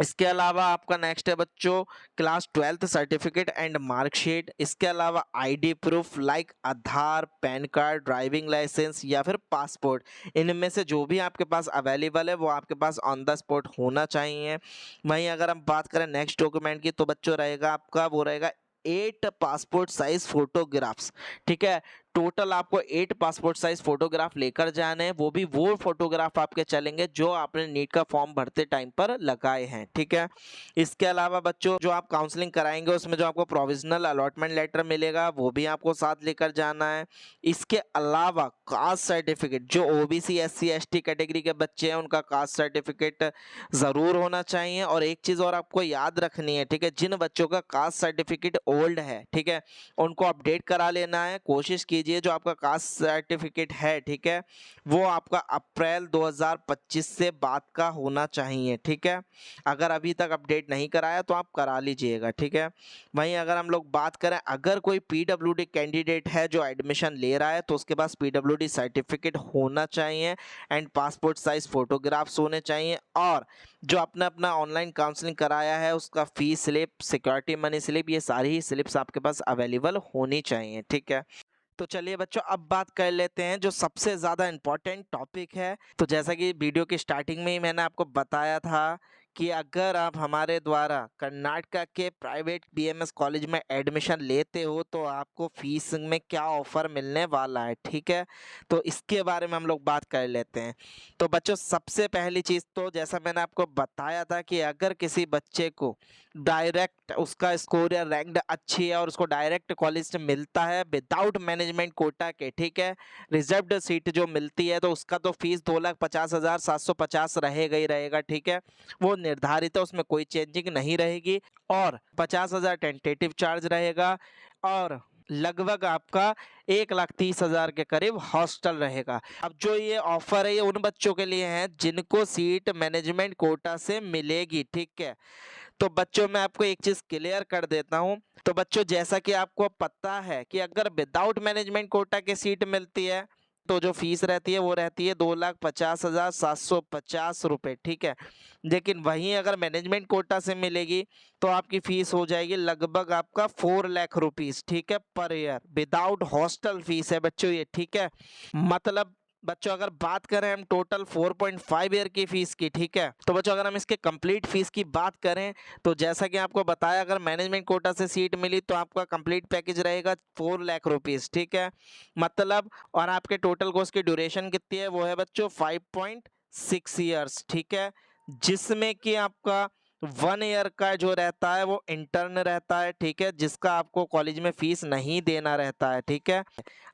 इसके अलावा आपका नेक्स्ट है बच्चों class 12th certificate and marksheet. इसके अलावा आईडी प्रूफ लाइक आधार, पैन कार्ड, ड्राइविंग लाइसेंस या फिर पासपोर्ट, इनमें से जो भी आपके पास अवेलेबल है वो आपके पास ऑन द स्पॉट होना चाहिए। वहीं अगर हम बात करें नेक्स्ट डॉक्यूमेंट की तो बच्चों रहेगा आपका वो रहेगा 8 पासपोर्ट साइज फोटोग्राफ्स, ठीक है। टोटल आपको 8 पासपोर्ट साइज फोटोग्राफ लेकर जाने हैं, वो भी वो फोटोग्राफ आपके चलेंगे जो आपने नीट का फॉर्म भरते टाइम पर लगाए हैं, ठीक है। इसके अलावा बच्चों जो आप काउंसलिंग कराएंगे उसमें जो आपको प्रोविजनल अलॉटमेंट लेटर मिलेगा वो भी आपको साथ लेकर जाना है। इसके अलावा कास्ट सर्टिफिकेट, जो ओबीसी एससी एसटी कैटेगरी के बच्चे हैं उनका कास्ट सर्टिफिकेट ज़रूर होना चाहिए। और एक चीज़ और आपको याद रखनी है, ठीक है, जिन बच्चों का कास्ट सर्टिफिकेट ओल्ड है, ठीक है, उनको अपडेट करा लेना है। कोशिश कीजिए जो आपका कास्ट सर्टिफिकेट है, ठीक है, वो आपका अप्रैल 2025 से बाद का होना चाहिए, ठीक है। अगर अभी तक अपडेट नहीं कराया तो आप करा लीजिएगा, ठीक है। वहीं अगर हम लोग बात करें, अगर कोई पीडब्ल्यूडी कैंडिडेट है जो एडमिशन ले रहा है तो उसके पास पीडब्ल्यूडी सर्टिफिकेट होना चाहिए एंड पासपोर्ट साइज फोटोग्राफ्स होने चाहिए। और जो अपना अपना ऑनलाइन काउंसलिंग कराया है उसका fees slip, security money slip, ये सारी ही स्लिप्स आपके पास अवेलेबल होनी चाहिए, ठीक है। तो चलिए बच्चों अब बात कर लेते हैं जो सबसे ज़्यादा इम्पोर्टेंट टॉपिक है। तो जैसा कि वीडियो की स्टार्टिंग में ही मैंने आपको बताया था कि अगर आप हमारे द्वारा कर्नाटका के प्राइवेट बीएमएस कॉलेज में एडमिशन लेते हो तो आपको फीस में क्या ऑफ़र मिलने वाला है, ठीक है। तो इसके बारे में हम लोग बात कर लेते हैं। तो बच्चों सबसे पहली चीज़ तो जैसा मैंने आपको बताया था कि अगर किसी बच्चे को डायरेक्ट उसका स्कोर या रैंक अच्छी है और उसको डायरेक्ट कॉलेज से मिलता है विदाउट मैनेजमेंट कोटा के, ठीक है, रिजर्व्ड सीट जो मिलती है तो उसका तो फीस 2,50,750 रहेगा ही रहेगा, ठीक है। वो निर्धारित है, उसमें कोई चेंजिंग नहीं रहेगी। और 50,000 टेंटेटिव चार्ज रहेगा और लगभग आपका 1,30,000 के करीब हॉस्टल रहेगा। अब जो ये ऑफर है ये उन बच्चों के लिए है जिनको सीट मैनेजमेंट कोटा से मिलेगी, ठीक है। तो बच्चों मैं आपको एक चीज़ क्लियर कर देता हूँ। तो बच्चों जैसा कि आपको पता है कि अगर विदाउट मैनेजमेंट कोटा की सीट मिलती है तो जो फीस रहती है वो रहती है 2,50,750 रुपये, ठीक है। लेकिन वहीं अगर मैनेजमेंट कोटा से मिलेगी तो आपकी फ़ीस हो जाएगी लगभग आपका 4 लाख रुपीज़, ठीक है, per year. Without hostel fees है बच्चों ये, ठीक है। मतलब बच्चों अगर बात करें हम टोटल 4.5 ईयर की फ़ीस की, ठीक है, तो बच्चों अगर हम इसके कंप्लीट फ़ीस की बात करें तो जैसा कि आपको बताया अगर मैनेजमेंट कोटा से सीट मिली तो आपका कंप्लीट पैकेज रहेगा 4 लाख रुपीज़, ठीक है। मतलब और आपके टोटल कोर्स की ड्यूरेशन कितनी है वो है बच्चों 5.6 ईयर्स, ठीक है, जिसमें कि आपका 1 ईयर का जो रहता है वो इंटर्न रहता है, ठीक है, जिसका आपको कॉलेज में फीस नहीं देना रहता है, ठीक है।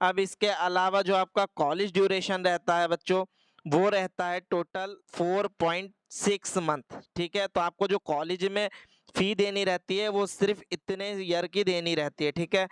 अब इसके अलावा जो आपका कॉलेज ड्यूरेशन रहता है बच्चों वो रहता है टोटल 4.6 मंथ, ठीक है। तो आपको जो कॉलेज में फ़ी देनी रहती है वो सिर्फ इतने ईयर की देनी रहती है, ठीक है।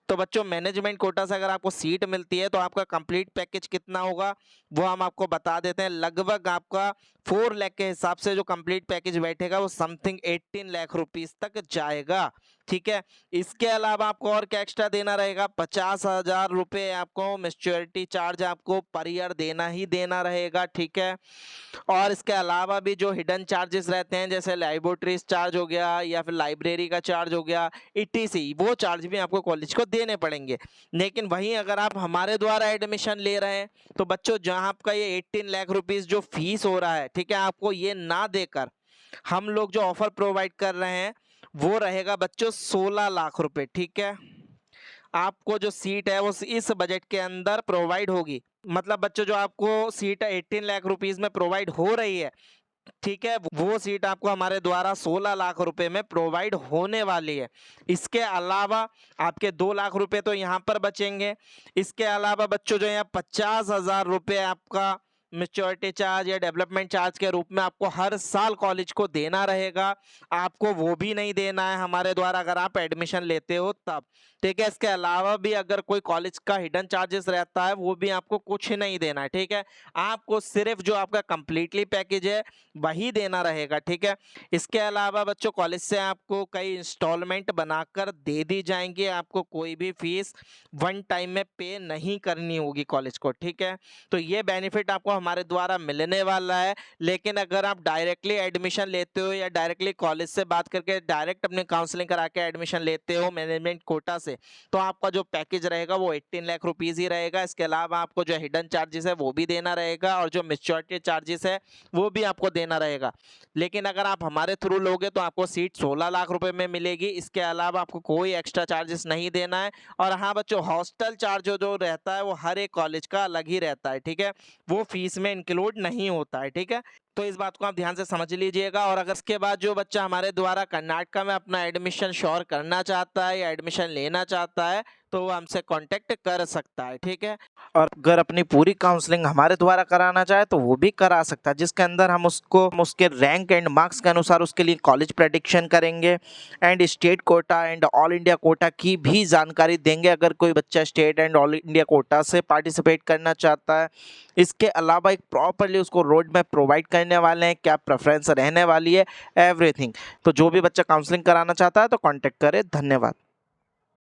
तो बच्चों मैनेजमेंट कोटा से अगर आपको सीट मिलती है तो आपका कंप्लीट पैकेज कितना होगा वो हम आपको बता देते हैं। लगभग आपका 4 लाख के हिसाब से जो कंप्लीट पैकेज बैठेगा वो समथिंग 18 लाख रुपीज़ तक जाएगा, ठीक है। इसके अलावा आपको और क्या एक्स्ट्रा देना रहेगा, 50,000 रुपये आपको मैच्योरिटी चार्ज आपको पर ईयर देना ही देना रहेगा, ठीक है। और इसके अलावा भी जो हिडन चार्जेस रहते हैं जैसे लैबोरेटरीज चार्ज हो गया या फिर लाइब्रेरी का चार्ज हो गया ईटीसी, वो चार्ज भी आपको कॉलेज को देने पड़ेंगे। लेकिन वहीं अगर आप हमारे द्वारा एडमिशन ले रहे हैं तो बच्चों जहां आपका ये 18 लाख रुपीज़ जो फीस हो रहा है, ठीक है, आपको ये ना देकर हम लोग जो ऑफर प्रोवाइड कर रहे हैं वो रहेगा बच्चों 16 लाख रुपए, ठीक है। आपको जो सीट है वो इस बजट के अंदर प्रोवाइड होगी। मतलब बच्चों जो आपको सीट 18 लाख रुपीज़ में प्रोवाइड हो रही है, ठीक है, वो सीट आपको हमारे द्वारा 16 लाख रुपए में प्रोवाइड होने वाली है। इसके अलावा आपके 2 लाख रुपए तो यहाँ पर बचेंगे। इसके अलावा बच्चों जो यहाँ 50,000 रुपये आपका मैच्योरिटी चार्ज या डेवलपमेंट चार्ज के रूप में आपको हर साल कॉलेज को देना रहेगा, आपको वो भी नहीं देना है हमारे द्वारा अगर आप एडमिशन लेते हो तब, ठीक है। इसके अलावा भी अगर कोई कॉलेज का हिडन चार्जेस रहता है वो भी आपको कुछ नहीं देना है, ठीक है। आपको सिर्फ जो आपका कंप्लीटली पैकेज है वही देना रहेगा, ठीक है। इसके अलावा बच्चों कॉलेज से आपको कई इंस्टॉलमेंट बनाकर दे दी जाएंगी, आपको कोई भी फीस वन टाइम में पे नहीं करनी होगी कॉलेज को, ठीक है। तो ये बेनिफिट आपको हमारे द्वारा मिलने वाला है। लेकिन अगर आप डायरेक्टली एडमिशन लेते हो या डायरेक्टली कॉलेज से बात करके डायरेक्ट अपने काउंसलिंग करा के एडमिशन लेते हो मैनेजमेंट कोटा से से, तो आपका जो पैकेज रहेगा वो 18 लाख रुपीज़ ही रहेगा। इसके अलावा आपको जो हिडन चार्जेस है वो भी देना रहेगा और जो मैच्योरिटी चार्जेस है वो भी आपको देना रहेगा। लेकिन अगर आप हमारे थ्रू लोगे तो आपको सीट 16 लाख रुपए में मिलेगी। इसके अलावा आपको कोई एक्स्ट्रा चार्जेस नहीं देना है। और हाँ बच्चों, हॉस्टल चार्ज जो रहता है वो हर एक कॉलेज का अलग ही रहता है, ठीक है, वो फीस में इंक्लूड नहीं होता है, ठीक है। तो इस बात को आप ध्यान से समझ लीजिएगा। और अगर इसके बाद जो बच्चा हमारे द्वारा कर्नाटका में अपना एडमिशन श्योर करना चाहता है या एडमिशन लेना चाहता है तो वो हमसे कांटेक्ट कर सकता है, ठीक है। और अगर अपनी पूरी काउंसलिंग हमारे द्वारा कराना चाहे तो वो भी करा सकता है, जिसके अंदर हम उसके रैंक एंड मार्क्स के अनुसार उसके लिए कॉलेज प्रेडिक्शन करेंगे and state quota and all India quota की भी जानकारी देंगे अगर कोई बच्चा state and all India quota से पार्टिसिपेट करना चाहता है। इसके अलावा एक प्रॉपरली उसको रोड मैप प्रोवाइड करने वाले हैं, क्या प्रेफरेंस रहने वाली है, एवरीथिंग। तो जो भी बच्चा काउंसलिंग कराना चाहता है तो कॉन्टेक्ट करे। धन्यवाद।